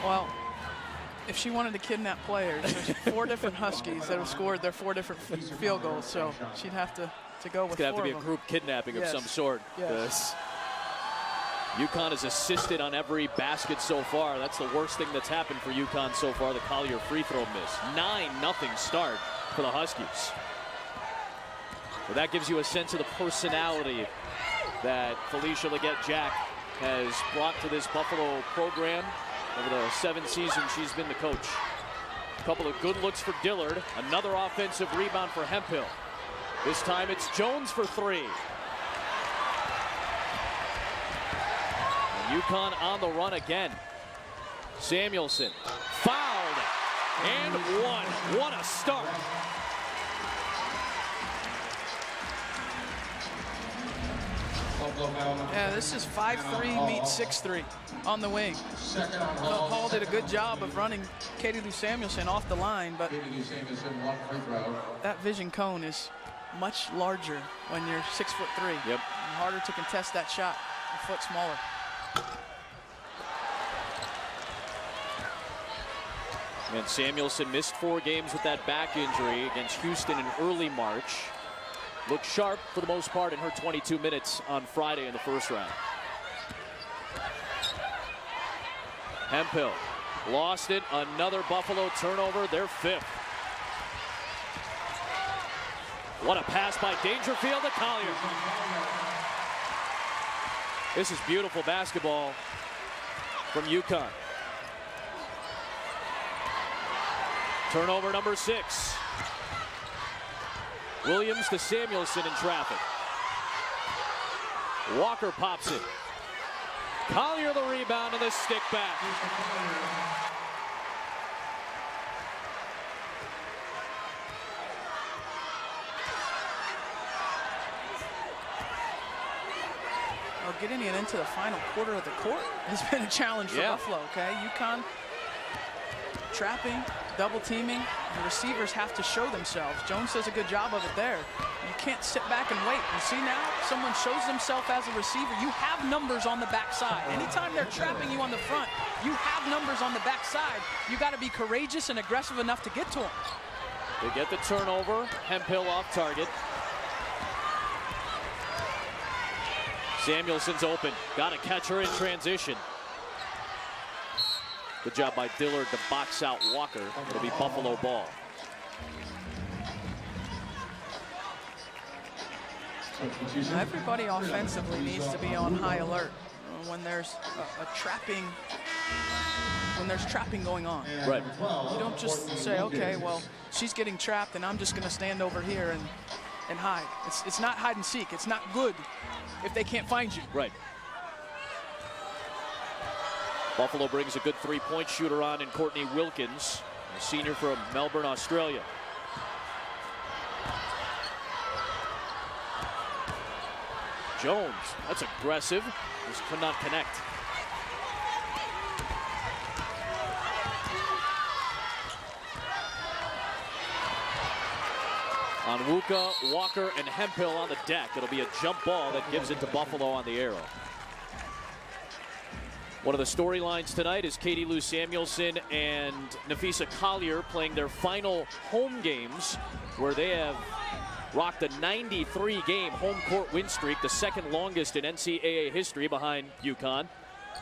Well, if she wanted to kidnap players, there's 4 different Huskies that have scored their 4 different field goals, so she'd have to go with 4 of them. It's going to have to be a group kidnapping of some sort. Yes. UConn has assisted on every basket so far. That's the worst thing that's happened for UConn so far, the Collier free throw miss. 9-0 start for the Huskies. Well, that gives you a sense of the personality that Felicia Leggett-Jack has brought to this Buffalo program over the 7 seasons she's been the coach. A couple of good looks for Dillard. Another offensive rebound for Hemphill. This time it's Jones for 3. And UConn on the run again. Samuelson fouled and 1. What a start. Yeah, this is 5-3 meets 6-3 on the wing. Hall did a good job of running Katie Lou Samuelson off the line, but that vision cone is much larger when you're 6'3". Yep. Harder to contest that shot, a foot smaller. And Samuelson missed 4 games with that back injury against Houston in early March. Looked sharp for the most part in her 22 minutes on Friday in the first round. Hemphill lost it. Another Buffalo turnover, their 5th. What a pass by Dangerfield to Collier. This is beautiful basketball from UConn. Turnover number 6. Williams to Samuelson in traffic. Walker pops it. Collier the rebound and the stick back. Well, getting it into the final quarter of the court has been a challenge for Buffalo, okay? UConn trapping, double teaming. The receivers have to show themselves. Jones does a good job of it there. You can't sit back and wait. You see now, someone shows themselves as a receiver. You have numbers on the backside. Anytime they're trapping you on the front, you have numbers on the backside. You got to be courageous and aggressive enough to get to them. They get the turnover. Hemphill off target. Samuelson's open. Got to catch her in transition. Good job by Dillard to box out Walker. It'll be Buffalo ball. Everybody offensively needs to be on high alert when there's trapping going on. Right. You don't just say, okay, well, she's getting trapped and I'm just going to stand over here and hide. It's not hide and seek. It's not good if they can't find you. Right. Buffalo brings a good 3-point shooter on in Courtney Wilkins, a senior from Melbourne, Australia. Jones, that's aggressive. Just could not connect. Onwuka, Walker, and Hemphill on the deck. It'll be a jump ball that gives it to Buffalo on the arrow. One of the storylines tonight is Katie Lou Samuelson and Napheesa Collier playing their final home games, where they have rocked a 93-game home court win streak, the 2nd longest in NCAA history behind UConn.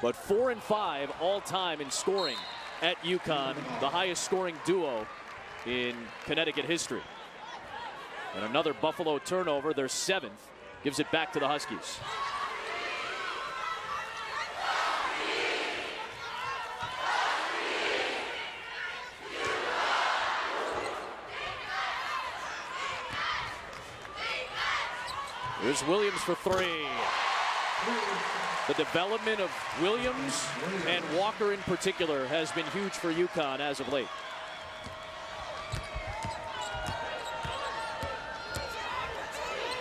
But 4-5 all-time in scoring at UConn, the highest scoring duo in Connecticut history. And another Buffalo turnover, their 7th, gives it back to the Huskies. Here's Williams for 3. The development of Williams and Walker in particular has been huge for UConn as of late.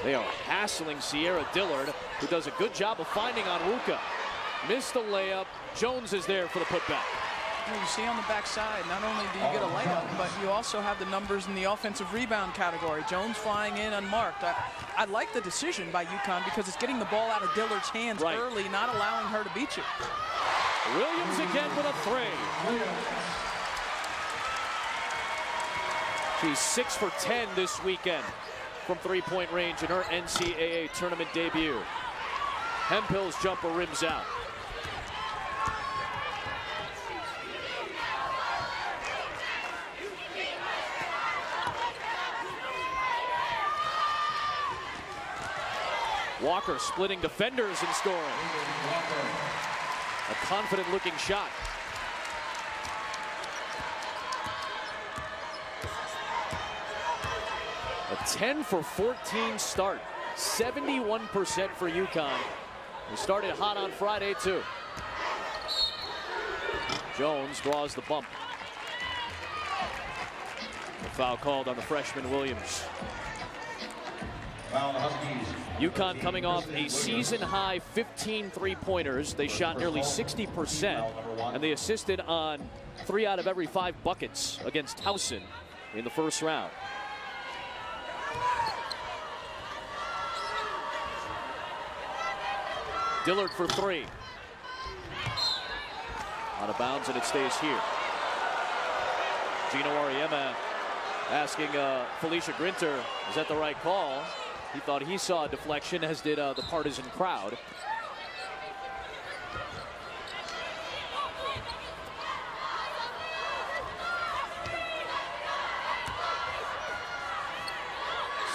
They are hassling Sierra Dillard, who does a good job of finding Onwuka. Missed the layup. Jones is there for the putback. You see on the backside, not only do you get a layup, but you also have the numbers in the offensive rebound category. Jones flying in unmarked. I like the decision by UConn because it's getting the ball out of Dillard's hands early, not allowing her to beat you. Williams again with a three. She's 6 for 10 this weekend from three-point range in her NCAA tournament debut. Hemphill's jumper rims out. Walker splitting defenders and scoring. A confident-looking shot. A 10 for 14 start. 71% for UConn. They started hot on Friday, too. Jones draws the bump. A foul called on the freshman Williams. UConn coming off a season-high 15 three-pointers. They shot nearly 60%, and they assisted on 3 out of every 5 buckets against Towson in the first round. Dillard for 3. Out of bounds, and it stays here. Gino Auriemma asking Felicia Grinter, is that the right call? He thought he saw a deflection, as did the partisan crowd.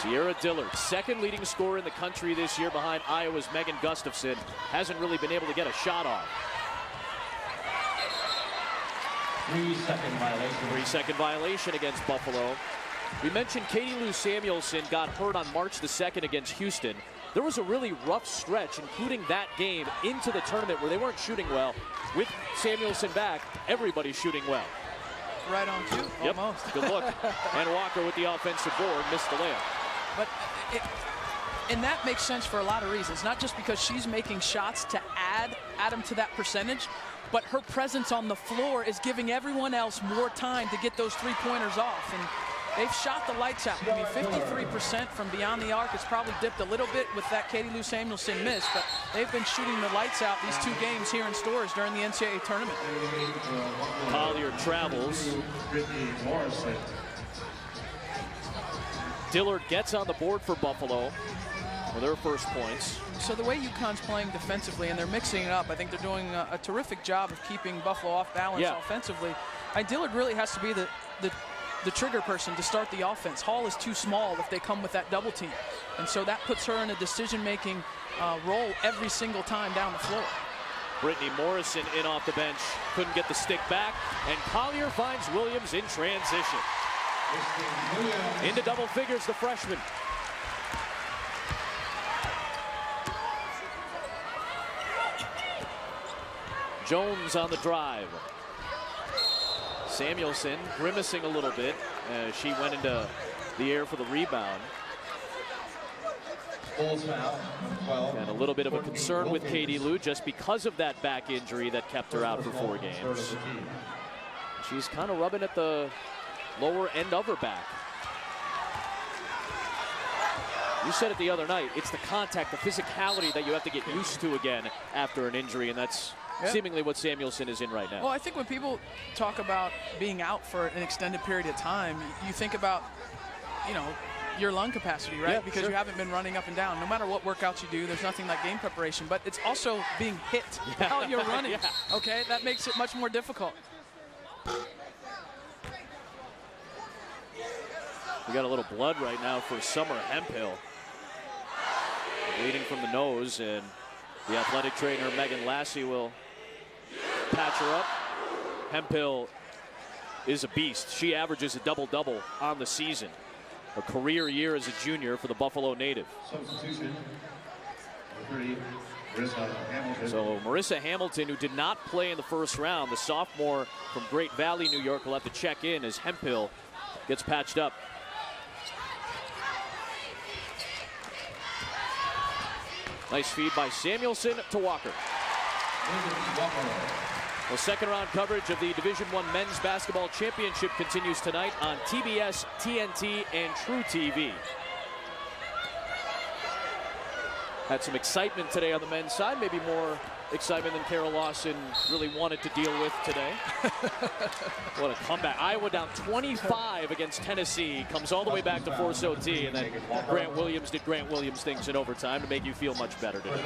Sierra Dillard, second leading scorer in the country this year behind Iowa's Megan Gustafson, hasn't really been able to get a shot off. 3-second violation. 3-second violation against Buffalo. We mentioned Katie Lou Samuelson got hurt on March the 2nd against Houston. There was a really rough stretch, including that game, into the tournament where they weren't shooting well. With Samuelson back, everybody's shooting well. Right on cue, yep. Almost. Good look. And Walker with the offensive board, missed the layup. But and that makes sense for a lot of reasons, not just because she's making shots to add them to that percentage, but her presence on the floor is giving everyone else more time to get those three-pointers off. And they've shot the lights out. I mean, 53% from beyond the arc. It's probably dipped a little bit with that Katie Lou Samuelson miss, but they've been shooting the lights out these 2 games here in Storrs during the NCAA tournament. Collier travels. Dillard gets on the board for Buffalo for their first points. So the way UConn's playing defensively, and they're mixing it up, I think they're doing a terrific job of keeping Buffalo off balance offensively. Dillard really has to be the trigger person to start the offense. Hall is too small if they come with that double team. And so that puts her in a decision-making role every single time down the floor. Brittany Morrison in off the bench. Couldn't get the stick back. And Collier finds Williams in transition. Into double figures, the freshman. Jones on the drive. Samuelson grimacing a little bit as she went into the air for the rebound. And a little bit of a concern with Katie Lou just because of that back injury that kept her out for 4 games. She's kind of rubbing at the lower end of her back. You said it the other night, it's the contact, the physicality that you have to get used to again after an injury, and that's seemingly what Samuelson is in right now. Well, I think when people talk about being out for an extended period of time, you think about, you know, your lung capacity, right? Yeah, because sure. you haven't been running up and down. No matter what workouts you do, there's nothing like game preparation, but it's also being hit while you're running, okay? That makes it much more difficult. We got a little blood right now for Summer Hemphill. Bleeding from the nose, and the athletic trainer Megan Lassie will patch her up. Hemphill is a beast. She averages a double-double on the season. A career year as a junior for the Buffalo native. Substitution. 30, Marissa Hamilton. So Marissa Hamilton, who did not play in the first round, the sophomore from Great Valley, New York, will have to check in as Hemphill gets patched up. Nice feed by Samuelson to Walker. Well, second round coverage of the Division I Men's Basketball Championship continues tonight on TBS, TNT, and True TV. Had some excitement today on the men's side, maybe more excitement than Carol Lawson really wanted to deal with today. What a comeback. Iowa down 25 against Tennessee. Comes all the way back to force OT. And then Grant Williams did Grant Williams things in overtime to make you feel much better today.